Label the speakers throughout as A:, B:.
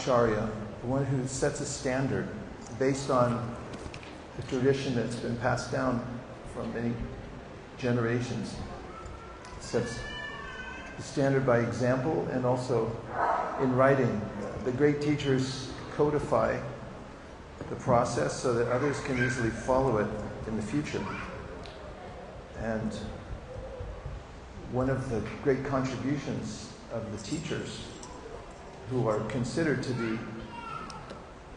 A: acharya, the one who sets a standard based on the tradition that's been passed down from many generations, sets the standard by example and also in writing. The great teachers codify the process so that others can easily follow it in the future. And one of the great contributions of the teachers, who are considered to be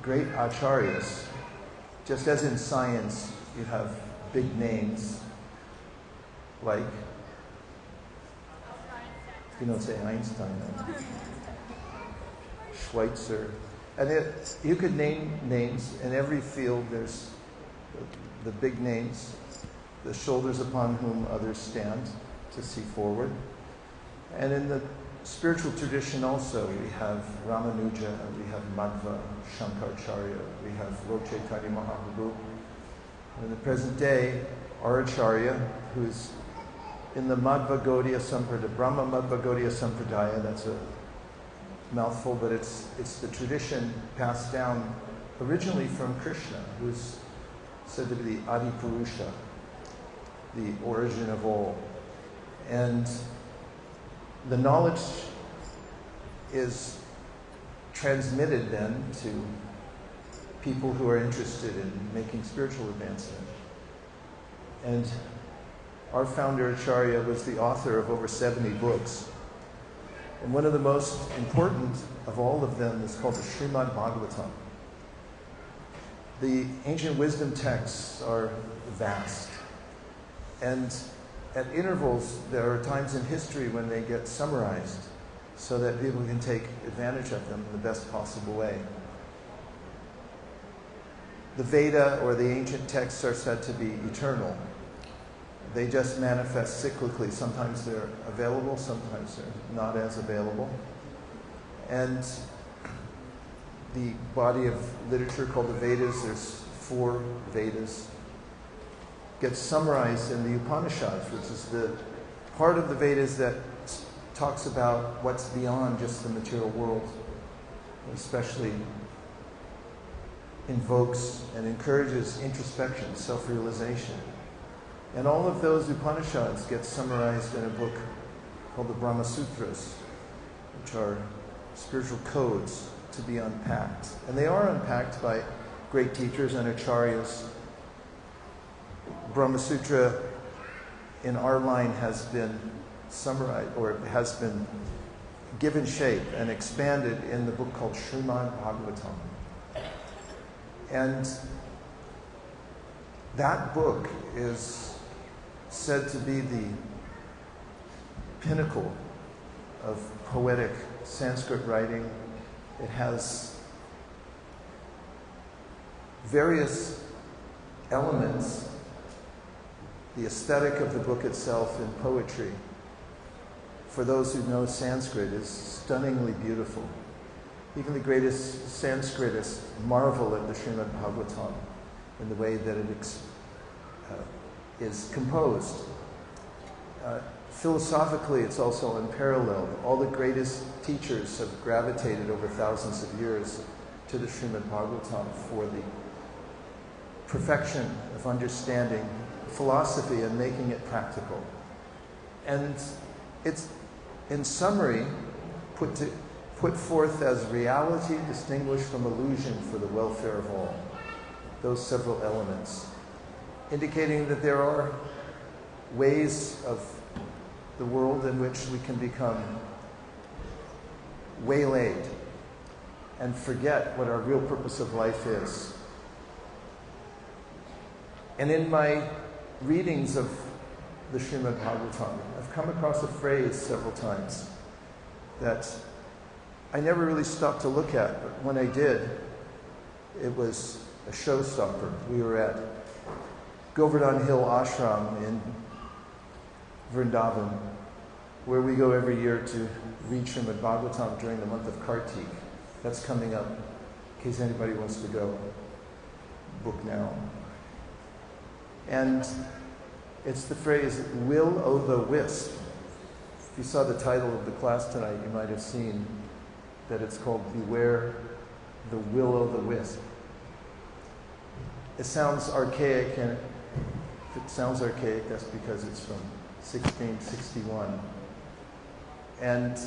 A: great acharyas, just as in science you have big names like, you don't say Einstein, Schweitzer, and you could name names in every field. There's the big names, the shoulders upon whom others stand to see forward. And in the spiritual tradition also, we have Ramanuja, we have Madhva, Shankaracharya, we have Lord Chaitanya Mahaprabhu. In the present day, our Acharya, who's in the Madhva Gaudiya Sampradaya, Brahma Madhva Gaudiya Sampradaya, that's a mouthful, but it's the tradition passed down originally from Krishna, who's said to be the Adi Purusha, the origin of all. And the knowledge is transmitted then to people who are interested in making spiritual advancement. And our founder Acharya was the author of over 70 books. And one of the most important of all of them is called the Srimad Bhagavatam. The ancient wisdom texts are vast. And at intervals, there are times in history when they get summarized so that people can take advantage of them in the best possible way. The Veda, or the ancient texts, are said to be eternal. They just manifest cyclically. Sometimes they're available, sometimes they're not as available. And the body of literature called the Vedas, there's 4 Vedas, gets summarized in the Upanishads, which is the part of the Vedas that talks about what's beyond just the material world, especially invokes and encourages introspection, self-realization. And all of those Upanishads get summarized in a book called the Brahma Sutras, which are spiritual codes to be unpacked. And they are unpacked by great teachers and acharyas. Brahma Sutra in our line has been summarized, or has been given shape and expanded in the book called Srimad Bhagavatam. And that book is said to be the pinnacle of poetic Sanskrit writing. It has various elements. The aesthetic of the book itself in poetry, for those who know Sanskrit, is stunningly beautiful. Even the greatest Sanskritists marvel at the Srimad Bhagavatam in the way that it is composed. Philosophically, it's also unparalleled. All the greatest teachers have gravitated over thousands of years to the Srimad Bhagavatam for the perfection of understanding philosophy and making it practical. And it's, in summary, put forth as reality distinguished from illusion for the welfare of all. Those several elements, indicating that there are ways of the world in which we can become waylaid and forget what our real purpose of life is. And in my readings of the Srimad Bhagavatam, I've come across a phrase several times that I never really stopped to look at, but when I did, it was a showstopper. We were at Govardhan Hill Ashram in Vrindavan, where we go every year to read Srimad Bhagavatam during the month of Kartik. That's coming up, in case anybody wants to go. Book now. And it's the phrase, "Will o' the Wisp." If you saw the title of the class tonight, you might have seen that it's called "Beware the will-o'-the-wisp. It sounds archaic, and if it sounds archaic, that's because it's from 1661. And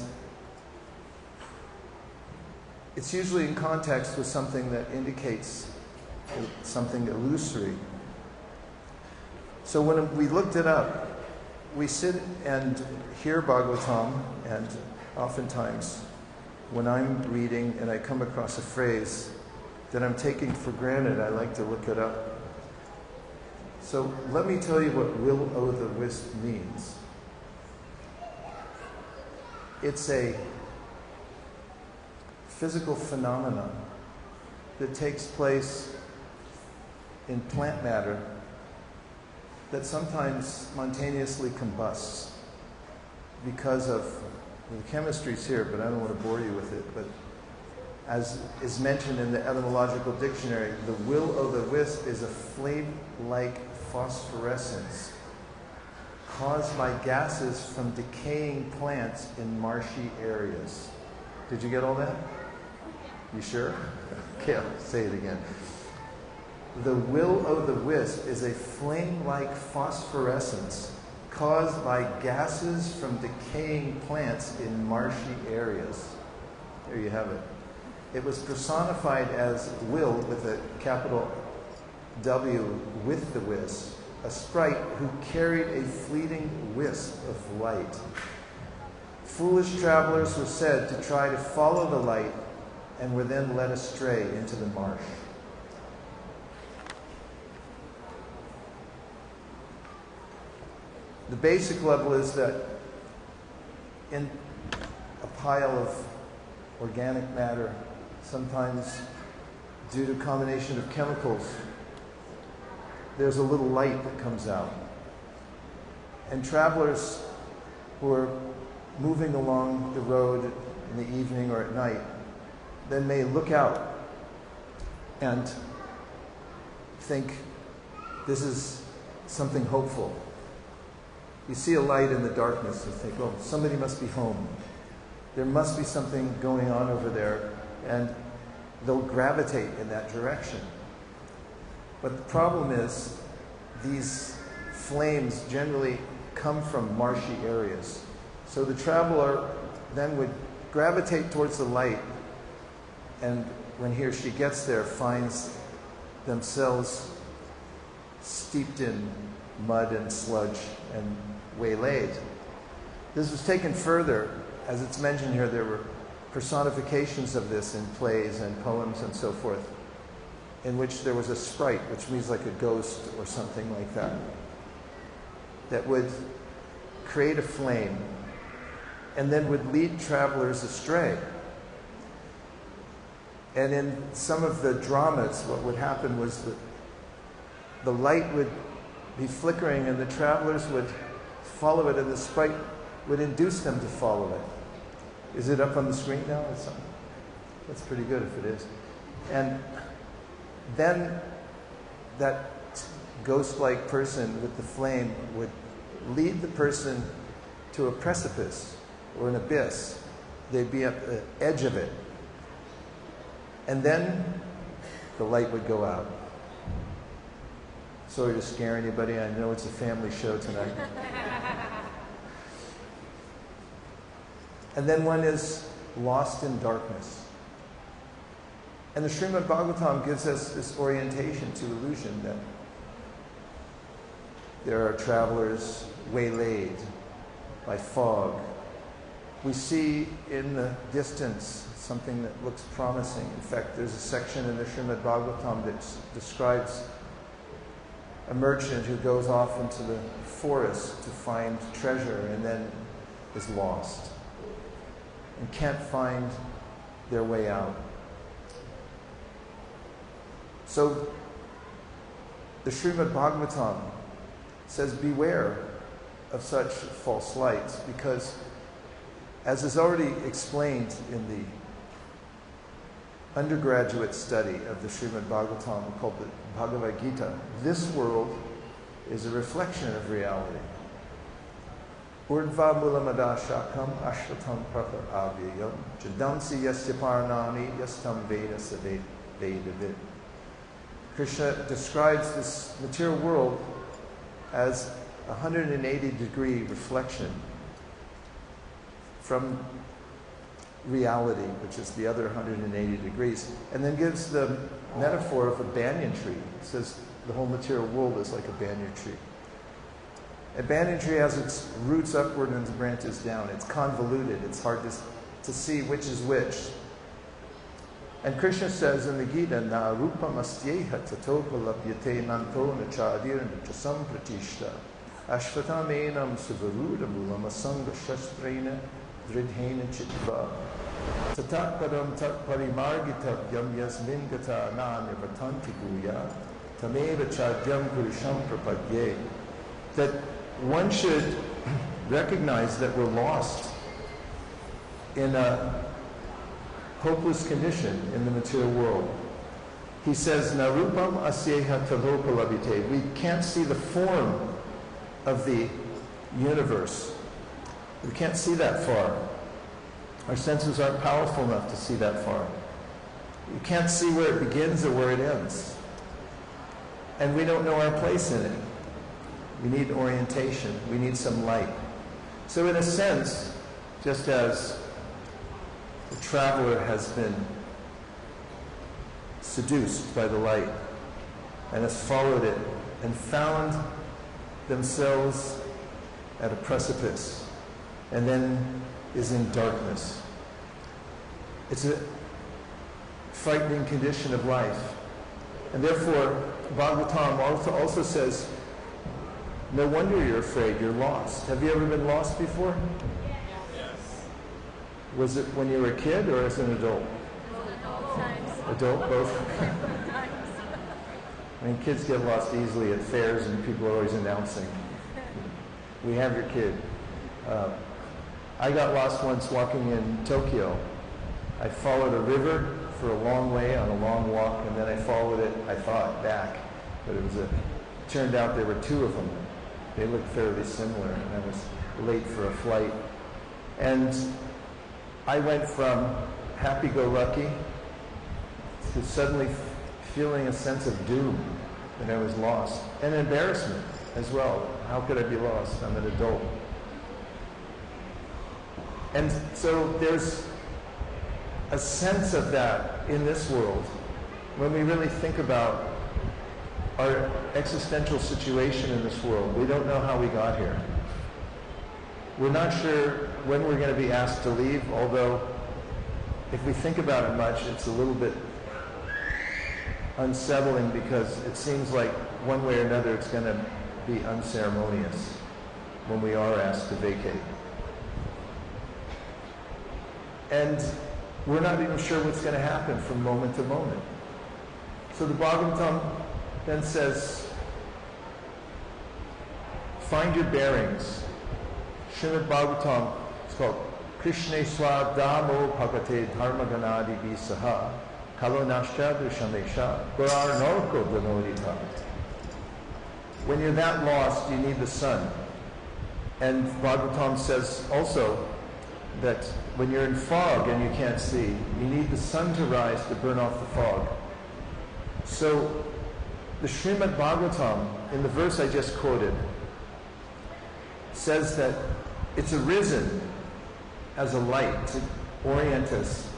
A: it's usually in context with something that indicates something illusory. So when we looked it up, we sit and hear Bhagavatam, and oftentimes when I'm reading and I come across a phrase that I'm taking for granted, I like to look it up. So let me tell you what will-o'-the-wisp means. It's a physical phenomenon that takes place in plant matter that sometimes spontaneously combusts because of, the chemistry's here, but I don't want to bore you with it, but as is mentioned in the etymological dictionary, the will-o'-the-wisp is a flame-like phosphorescence caused by gases from decaying plants in marshy areas. Did you get all that? You sure? Okay, I'll say it again. The will-o'-the-wisp is a flame-like phosphorescence caused by gases from decaying plants in marshy areas. There you have it. It was personified as Will with a capital W with the wisp, a sprite who carried a fleeting wisp of light. Foolish travelers were said to try to follow the light and were then led astray into the marsh. The basic level is that in a pile of organic matter, sometimes due to a combination of chemicals, there's a little light that comes out. And travelers who are moving along the road in the evening or at night then may look out and think, this is something hopeful. You see a light in the darkness and think, oh, somebody must be home. There must be something going on over there, and they'll gravitate in that direction. But the problem is, these flames generally come from marshy areas. So the traveler then would gravitate towards the light, and when he or she gets there, finds themselves steeped in mud and sludge and waylaid. This was taken further. As it's mentioned here, there were personifications of this in plays and poems and so forth, in which there was a sprite, which means like a ghost or something like that, that would create a flame and then would lead travelers astray. And in some of the dramas, what would happen was that the light would be flickering and the travelers would follow it, and the sprite would induce them to follow it. Is it up on the screen now? That's pretty good if it is. And then that ghost-like person with the flame would lead the person to a precipice or an abyss. They'd be at the edge of it. And then the light would go out. Sorry to scare anybody. I know it's a family show tonight. And then one is lost in darkness. And the Srimad Bhagavatam gives us this orientation to illusion, that there are travelers waylaid by fog. We see in the distance something that looks promising. In fact, there's a section in the Srimad Bhagavatam that describes a merchant who goes off into the forest to find treasure and then is lost and can't find their way out. So the Srimad Bhagavatam says, beware of such false lights, because as is already explained in the undergraduate study of the Srimad Bhagavatam called the Bhagavad Gita, this world is a reflection of reality. Urdhva mulamadashakam ashvatam prapar avyayam jadamsi yasya paranami yastam veda vedavid. Krishna describes this material world as a 180-degree reflection from reality, which is the other 180 degrees, and then gives the metaphor of a banyan tree. It says the whole material world is like a banyan tree. A banyan tree has its roots upward and its branches down. It's convoluted. It's hard to see which is which. And Krishna says in the Gita, Na rupam astyeha tatopalabhyate nanto nachadir nachasam pratishta ashvatam enam suvaruda mulam asanga shastrena dridhena chitva tatat padam tat parimargitavyam yasmin gata nanivatanti guya tameva chadyam kurisham prapadye. That one should recognize that we're lost in a hopeless condition in the material world. He says, Narupam asyeha talopalabhite. We can't see the form of the universe. We can't see that far. Our senses aren't powerful enough to see that far. You can't see where it begins or where it ends. And we don't know our place in it. We need orientation. We need some light. So in a sense, just as the traveler has been seduced by the light and has followed it and found themselves at a precipice and then is in darkness. It's a frightening condition of life. And therefore, Bhagavatam also says, no wonder you're afraid, you're lost. Have you ever been lost before? Was it when you were a kid or as an adult? Adult, both? I mean, kids get lost easily at fairs and people are always announcing, we have your kid. I got lost once walking in Tokyo. I followed a river for a long way on a long walk, and then I followed it, I thought, back. But it turned out there were two of them. They looked fairly similar, and I was late for a flight. And I went from happy-go-lucky to suddenly feeling a sense of doom that I was lost, and embarrassment as well. How could I be lost? I'm an adult. And so there's a sense of that in this world when we really think about our existential situation in this world. We don't know how we got here. We're not sure when we're going to be asked to leave, although if we think about it much, it's a little bit unsettling because it seems like one way or another it's going to be unceremonious when we are asked to vacate. And we're not even sure what's going to happen from moment to moment. So the Bhagavatam then says, find your bearings. Srimad Bhagavatam, it's called Krishna Swadamo Bhagate Dharmaganadi Visaha Kalonascha Dushamesha Gorar Norko Danodita. When you're that lost, you need the sun. And Bhagavatam says also that when you're in fog and you can't see, you need the sun to rise to burn off the fog. So the Srimad Bhagavatam, in the verse I just quoted, says that it's arisen as a light to orient us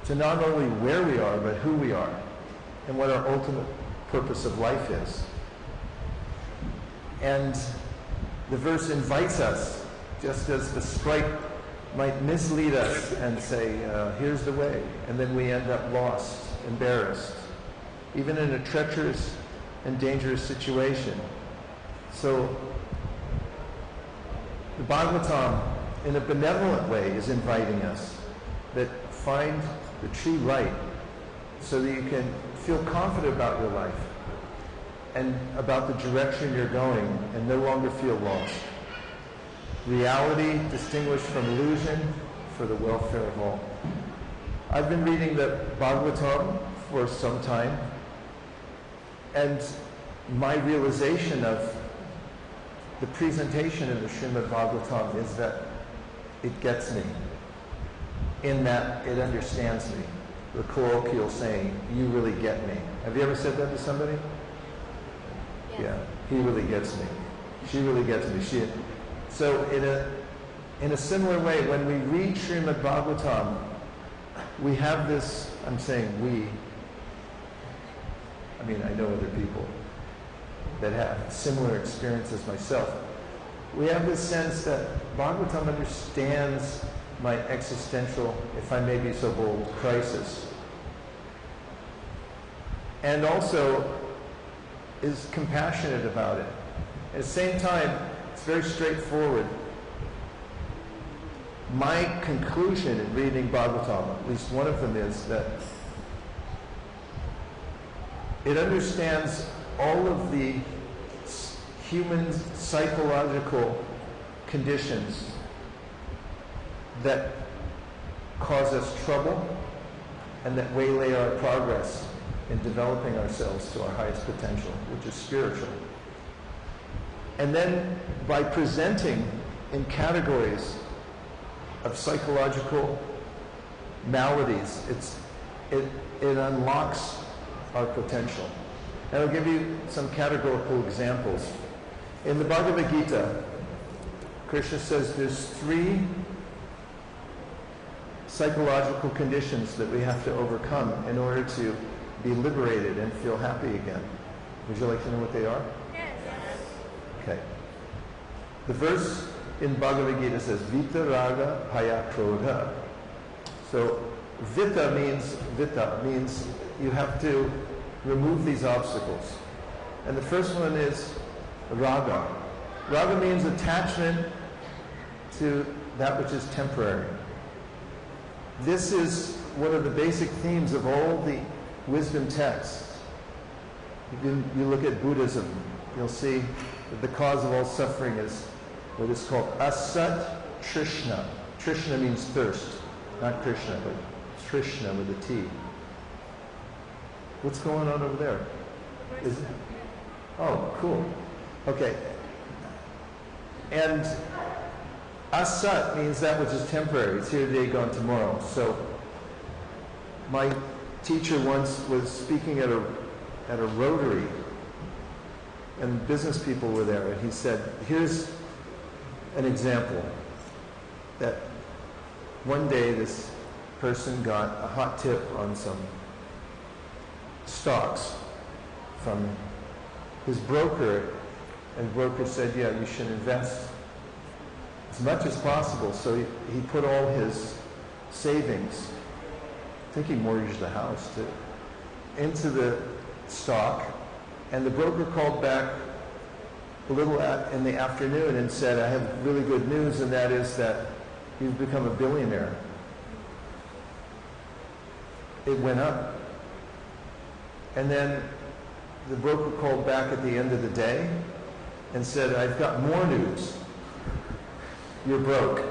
A: to not only where we are, but who we are and what our ultimate purpose of life is. And the verse invites us, just as the sprite might mislead us and say, here's the way, and then we end up lost, embarrassed, even in a treacherous and dangerous situation. So the Bhagavatam, in a benevolent way, is inviting us that find the true light so that you can feel confident about your life and about the direction you're going and no longer feel lost. Reality distinguished from illusion for the welfare of all. I've been reading the Bhagavatam for some time, and my realization of the presentation of the Srimad Bhagavatam is that it gets me, in that it understands me. The colloquial saying, you really get me. Have you ever said that to somebody?
B: Yes.
A: Yeah, he really gets me. She really gets me. So in a similar way, when we read Srimad Bhagavatam, we have this, I'm saying we, I know other people that have similar experiences myself. We have this sense that Bhagavatam understands my existential, if I may be so bold, crisis. And also is compassionate about it. At the same time, it's very straightforward. My conclusion in reading Bhagavatam, at least one of them, is that it understands all of the human psychological conditions that cause us trouble and that waylay our progress in developing ourselves to our highest potential, which is spiritual. And then by presenting in categories of psychological maladies, it unlocks our potential. And I'll give you some categorical examples. In the Bhagavad Gita, Krishna says there's 3 psychological conditions that we have to overcome in order to be liberated and feel happy again. Would you like to know what they are?
B: Yes.
A: Okay. The verse in Bhagavad Gita says, Vita Raga Bhaya Krodha. So Vita means you have to remove these obstacles. And the first one is Raga. Raga means attachment to that which is temporary. This is one of the basic themes of all the wisdom texts. You look at Buddhism, you'll see that the cause of all suffering is what is called asat trishna. Trishna means thirst, not Krishna, but Trishna with a T. What's going on over there? Oh, cool. Okay. And asat means that which is temporary. It's here today, gone tomorrow. So my teacher once was speaking at a Rotary, and business people were there, and he said, here's an example that one day this person got a hot tip on some stocks from his broker, and the broker said, yeah, you should invest as much as possible. So he put all his savings, I think he mortgaged the house too, into the stock, and the broker called back a little in the afternoon and said, I have really good news, and that is that you've become a billionaire. It went up. And then the broker called back at the end of the day and said, I've got more news. You're broke.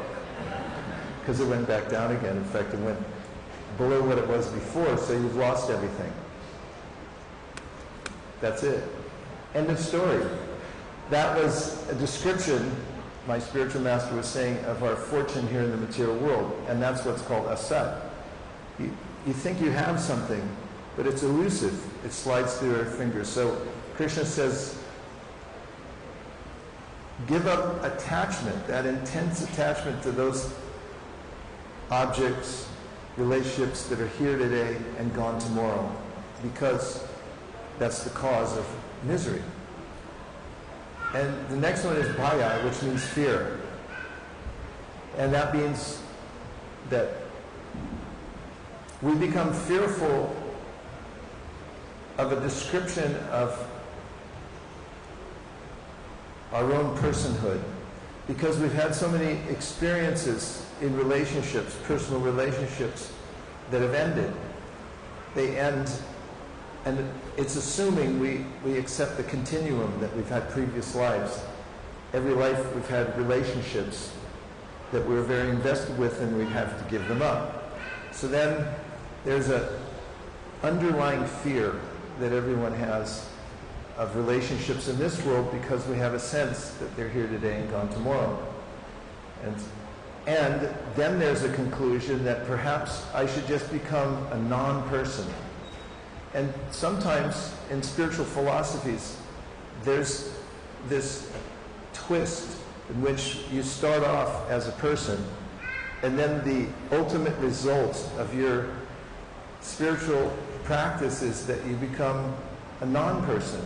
A: Because it went back down again. In fact, it went below what it was before, so you've lost everything. That's it. End of story. That was a description, my spiritual master was saying, of our fortune here in the material world, and that's what's called asat. You think you have something, but it's elusive. It slides through our fingers. So Krishna says, give up attachment, that intense attachment to those objects, relationships that are here today and gone tomorrow, because that's the cause of misery. And the next one is bhaya, which means fear. And that means that we become fearful of a description of our own personhood, because we've had so many experiences in relationships, personal relationships, that have ended. They end, and it's assuming we accept the continuum that we've had previous lives. Every life we've had relationships that we're very invested with, and we have to give them up. So then there's an underlying fear that everyone has of relationships in this world because we have a sense that they're here today and gone tomorrow. And then there's a conclusion that perhaps I should just become a non-person. And sometimes in spiritual philosophies, there's this twist in which you start off as a person, and then the ultimate result of your spiritual practice is that you become a non-person.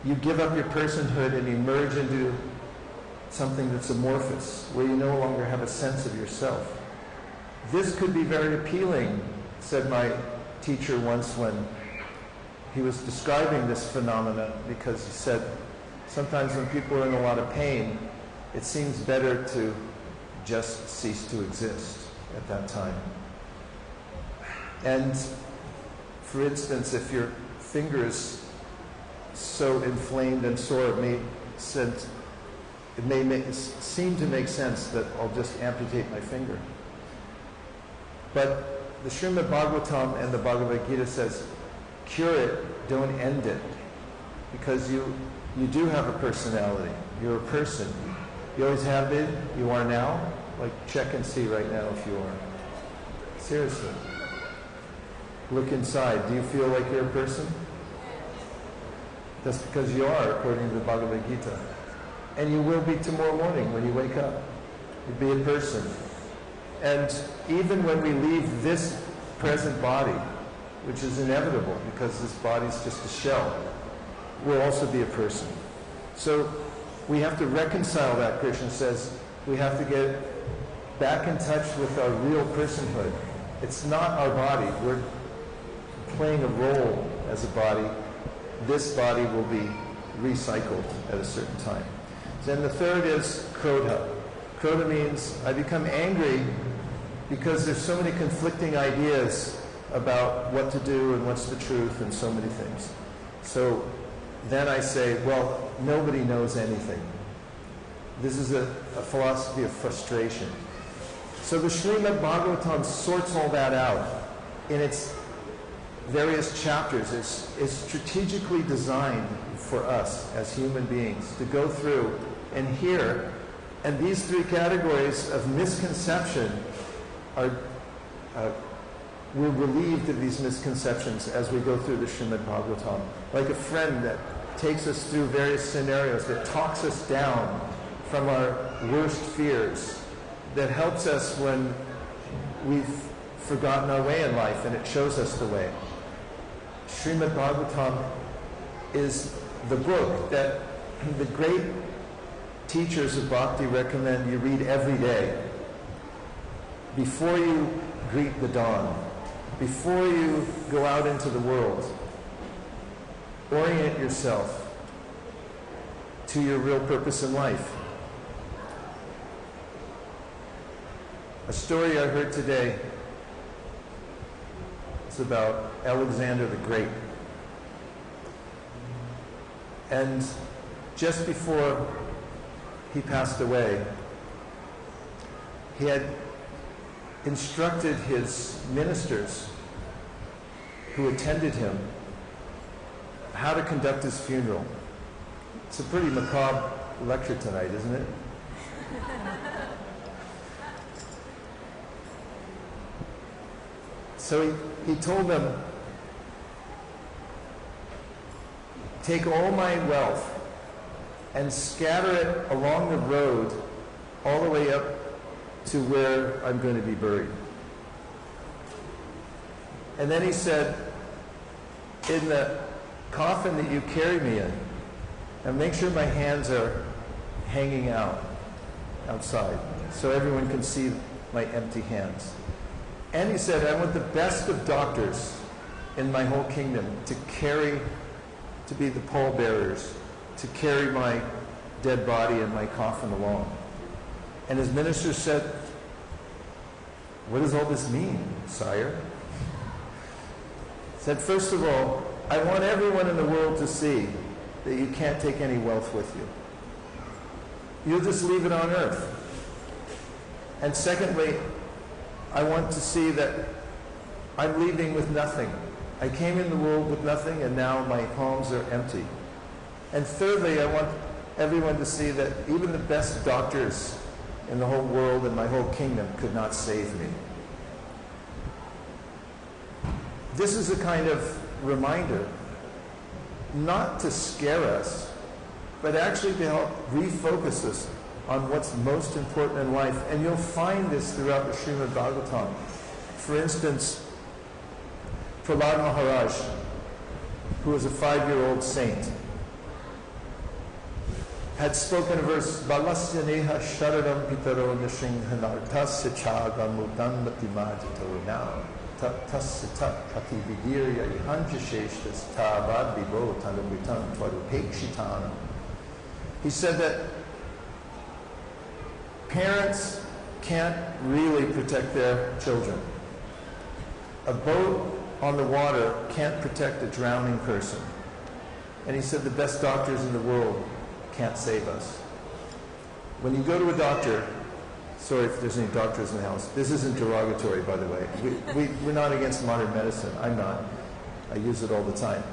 A: You give up your personhood and you merge into something that's amorphous, where you no longer have a sense of yourself. This could be very appealing, said my teacher once when he was describing this phenomena, because he said, sometimes when people are in a lot of pain, it seems better to just cease to exist at that time. And for instance, if your finger is so inflamed and sore, it may seem to make sense that I'll just amputate my finger. But the Srimad Bhagavatam and the Bhagavad Gita says, cure it, don't end it. Because you do have a personality. You're a person. You always have been, you are now. Like, check and see right now if you are. Seriously. Look inside. Do you feel like you're a person? That's because you are, according to the Bhagavad Gita. And you will be tomorrow morning when you wake up. You'll be a person. And even when we leave this present body, which is inevitable because this body is just a shell, we'll also be a person. So we have to reconcile that. Krishna says we have to get back in touch with our real personhood. It's not our body. We're playing a role as a body. This body will be recycled at a certain time. Then the third is krodha. Krodha means I become angry because there's so many conflicting ideas about what to do and what's the truth and so many things. So then I say, well, nobody knows anything. This is a philosophy of frustration. So the Srimad Bhagavatam sorts all that out in its various chapters. It's strategically designed for us as human beings to go through and hear. And these three categories of misconception are, we're relieved of these misconceptions as we go through the Srimad Bhagavatam. Like a friend that takes us through various scenarios, that talks us down from our worst fears, that helps us when we've forgotten our way in life, and it shows us the way. Srimad Bhagavatam is the book that the great teachers of bhakti recommend you read every day. Before you greet the dawn, before you go out into the world, orient yourself to your real purpose in life. A story I heard today is about Alexander the Great. And just before he passed away, he had instructed his ministers who attended him how to conduct his funeral. It's a pretty macabre lecture tonight, isn't it? So he told them, take all my wealth and scatter it along the road all the way up to where I'm going to be buried. And then he said, in the coffin that you carry me in, and make sure my hands are hanging out outside so everyone can see my empty hands. And he said, I want the best of doctors in my whole kingdom to be the pallbearers, to carry my dead body and my coffin along. And his ministers said, what does all this mean, sire? He said, first of all, I want everyone in the world to see that you can't take any wealth with you. You'll just leave it on earth. And secondly, I want to see that I'm leaving with nothing. I came in the world with nothing, and now my palms are empty. And thirdly, I want everyone to see that even the best doctors in the whole world and my whole kingdom could not save me. This is a kind of reminder, not to scare us, but actually to help refocus us on what's most important in life. And you'll find this throughout the Srimad Bhagavatam. For instance, Prahlad Maharaj, who was a 5-year-old saint, had spoken a verse, Balasya neha sharadam pitaro nishinghanartasya chagamutam matimajito now. Tasya tat pratividirya ihanjasheshtas tavad vibo tanamutam tvarupekshitana. He said that parents can't really protect their children. A boat on the water can't protect a drowning person. And he said the best doctors in the world can't save us. When you go to a doctor, sorry if there's any doctors in the house, this isn't derogatory, by the way. We're not against modern medicine. I'm not. I use it all the time.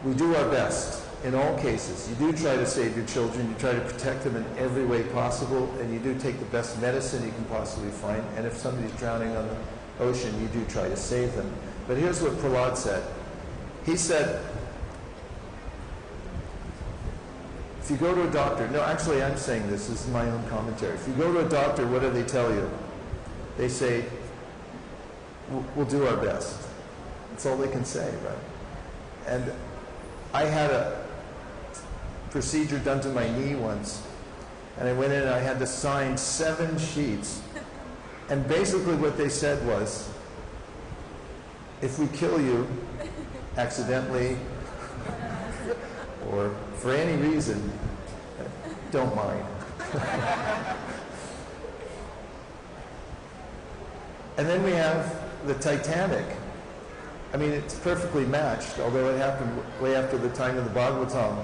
A: We do our best in all cases. You do try to save your children. You try to protect them in every way possible, and you do take the best medicine you can possibly find. And if somebody's drowning on the ocean, you do try to save them. But here's what Prahlad said. He said, if you go to a doctor, no, actually I'm saying this is my own commentary. If you go to a doctor, what do they tell you? They say, we'll do our best. That's all they can say, right? And I had a procedure done to my knee once, and I went in and I had to sign 7 sheets. And basically what they said was, if we kill you accidentally or for any reason, don't mind. And then we have the Titanic. I mean, it's perfectly matched, although it happened way after the time of the Bhagavatam.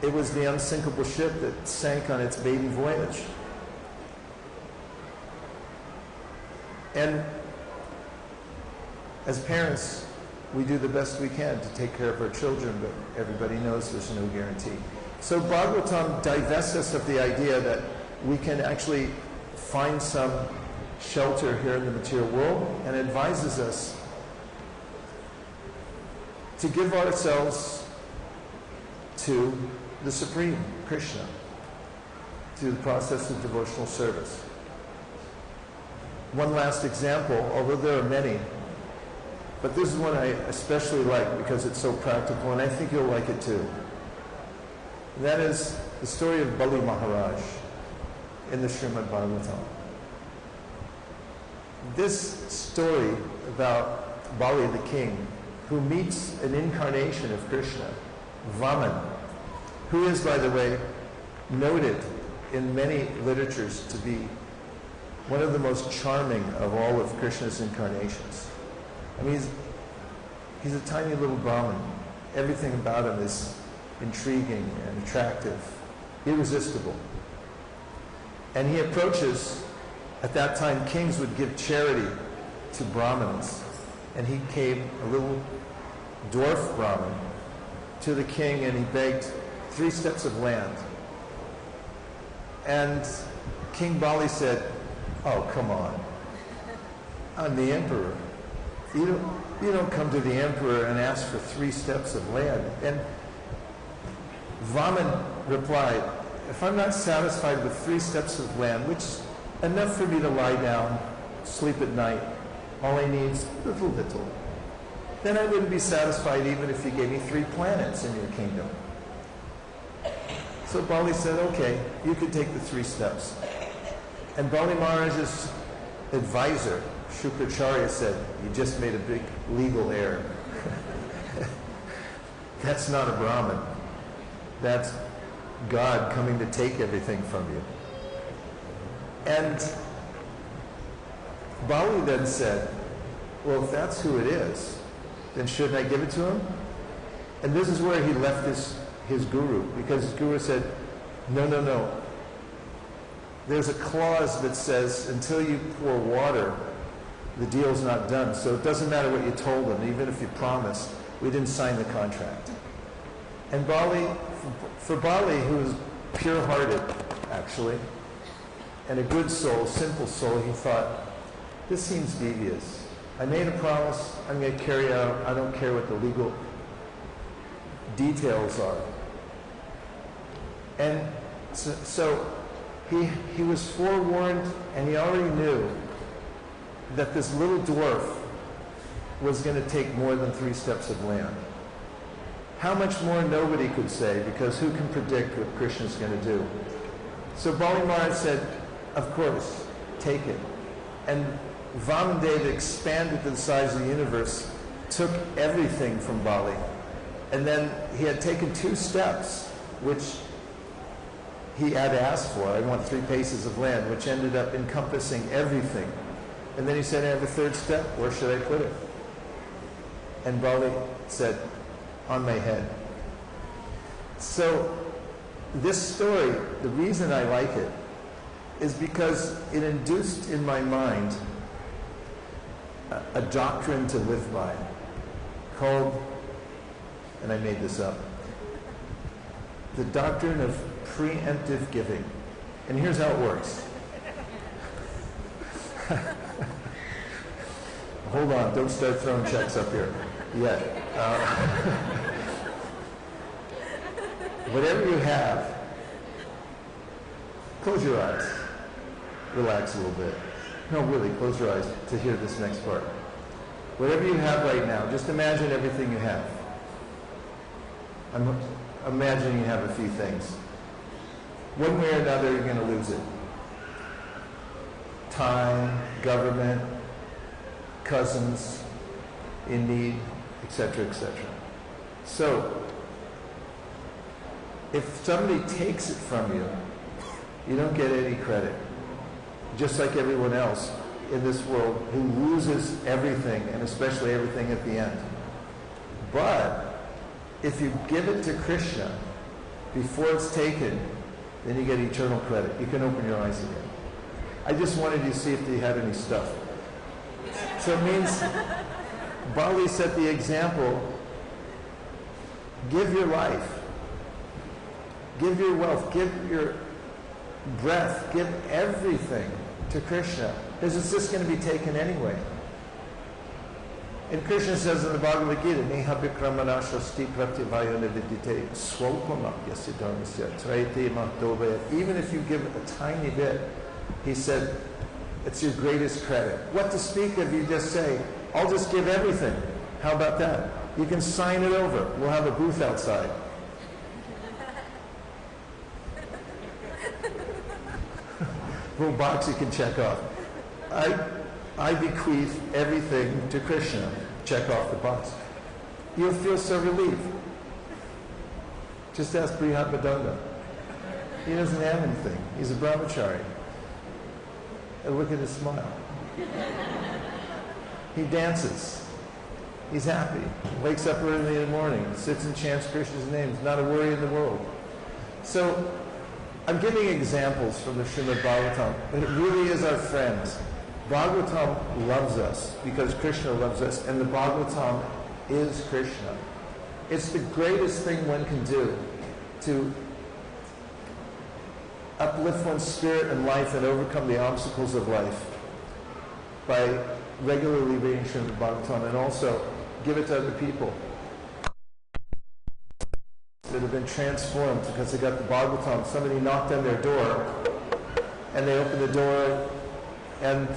A: It was the unsinkable ship that sank on its maiden voyage. And as parents, we do the best we can to take care of our children, but everybody knows there's no guarantee. So Bhagavatam divests us of the idea that we can actually find some shelter here in the material world, and advises us to give ourselves to the Supreme, Krishna, through the process of devotional service. One last example, although there are many, but this is one I especially like because it's so practical, and I think you'll like it too. And that is the story of Bali Maharaj in the Srimad Bhagavatam. This story about Bali the king, who meets an incarnation of Krishna, Vaman, who is, by the way, noted in many literatures to be one of the most charming of all of Krishna's incarnations. I mean, he's a tiny little Brahmin. Everything about him is intriguing and attractive, irresistible. And he approaches, at that time kings would give charity to Brahmins, and he came, a little dwarf Brahmin, to the king, and he begged 3 steps of land. And King Bali said, "Oh, come on. I'm the emperor. You don't come to the emperor and ask for 3 steps of land." And Vaman replied, "If I'm not satisfied with 3 steps of land, which is enough for me to lie down, sleep at night, all I need is little, then I wouldn't be satisfied even if you gave me 3 planets in your kingdom." So Bali said, "Okay, you could take the 3 steps." And Bali Maharaj's advisor, Shukracharya, said, "You just made a big legal error. That's not a Brahmin. That's God coming to take everything from you." And Bali then said, "Well, if that's who it is, then shouldn't I give it to him?" And this is where he left his guru, because his guru said, No. There's a clause that says until you pour water, the deal's not done. So it doesn't matter what you told him, even if you promised. We didn't sign the contract. And Bali for Bali, who was pure-hearted, actually, and a good soul, simple soul, he thought, this seems devious. I made a promise, I'm going to carry out, I don't care what the legal details are. And so he was forewarned, and he already knew that this little dwarf was going to take more than 3 steps of land. How much more, nobody could say, because who can predict what Krishna's going to do? So Bali Maharaj said, of course, take it. And Vamandeva expanded to the size of the universe, took everything from Bali, and then he had taken 2 steps, which he had asked for. I want 3 paces of land, which ended up encompassing everything. And then he said, I have a 3rd step, where should I put it? And Bali said, on my head. So this story, the reason I like it, is because it induced in my mind a doctrine to live by called, and I made this up, the doctrine of preemptive giving. And here's how it works. Hold on, don't start throwing checks up here yet. Whatever you have, close your eyes. Relax a little bit. No, really, close your eyes to hear this next part. Whatever you have right now, just imagine everything you have. I'm imagining you have a few things. One way or another, you're going to lose it. Time, government, cousins in need, etc., etc. So, if somebody takes it from you, you don't get any credit. Just like everyone else in this world who loses everything, and especially everything at the end. But if you give it to Krishna before it's taken, then you get eternal credit. You can open your eyes again. I just wanted you to see if they had any stuff. So it means Bali set the example. Give your life. Give your wealth. Give your breath. Give everything to Krishna. Because it's just going to be taken anyway. And Krishna says in the Bhagavad Gita, Neha Vikramana Shasti Pratyavayana Vidite Swalpama Yasidharmasya Traite Mahdovaya. Even if you give a tiny bit, he said, it's your greatest credit. What to speak of, you just say, I'll just give everything. How about that? You can sign it over. We'll have a booth outside. Little box you can check off. I bequeath everything to Krishna. Check off the box. You'll feel so relieved. Just ask Brihat Madanga. He doesn't have anything. He's a brahmachari. And look at his smile. He dances. He's happy. Wakes up early in the morning. Sits and chants Krishna's name. There's not a worry in the world. So, I'm giving examples from the Srimad Bhagavatam, but it really is our friends. Bhagavatam loves us because Krishna loves us, and the Bhagavatam is Krishna. It's the greatest thing one can do to uplift one's spirit and life and overcome the obstacles of life by regularly reading Srimad Bhagavatam, and also give it to other people that have been transformed because they got the Bhagavatam. Somebody knocked on their door, and they opened the door, and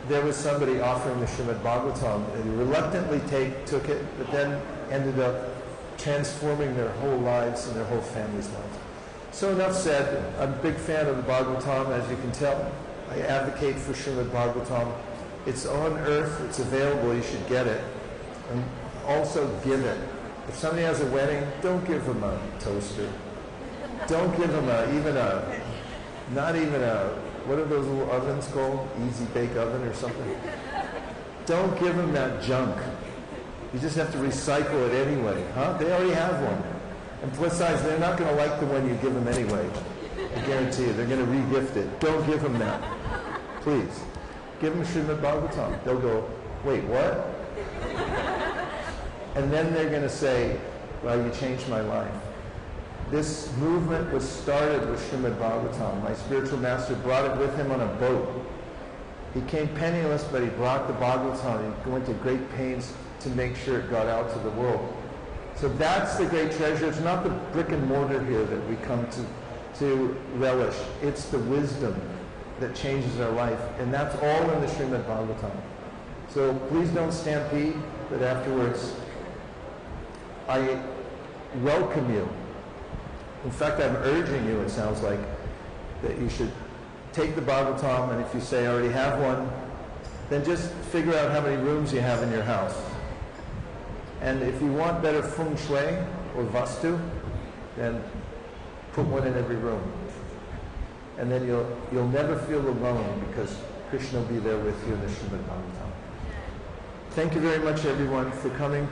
A: there was somebody offering the Srimad Bhagavatam, and they reluctantly took it, but then ended up transforming their whole lives and their whole family's lives. So enough said. I'm a big fan of the Bhagavatam, as you can tell. I advocate for Srimad Bhagavatam. It's on earth, it's available, you should get it. And also give it. If somebody has a wedding, don't give them a toaster. Don't give them not even a, what are those little ovens called? Easy bake oven or something? Don't give them that junk. You just have to recycle it anyway. Huh? They already have one. And besides, they're not going to like the one you give them anyway. I guarantee you, they're going to re-gift it. Don't give them that. Please. Give them Srimad Bhagavatam. They'll go, wait, what? And then they're going to say, well, you changed my life. This movement was started with Srimad Bhagavatam. My spiritual master brought it with him on a boat. He came penniless, but he brought the Bhagavatam. He went to great pains to make sure it got out to the world. So that's the great treasure. It's not the brick and mortar here that we come to relish. It's the wisdom that changes our life. And that's all in the Srimad Bhagavatam. So please don't stampede, but afterwards, I welcome you. In fact, I'm urging you, it sounds like, that you should take the Bhagavatam, and if you say I already have one, then just figure out how many rooms you have in your house. And if you want better feng shui or vastu, then put one in every room. And then you'll never feel alone, because Krishna will be there with you in the Srimad Bhagavatam. Thank you very much, everyone, for coming.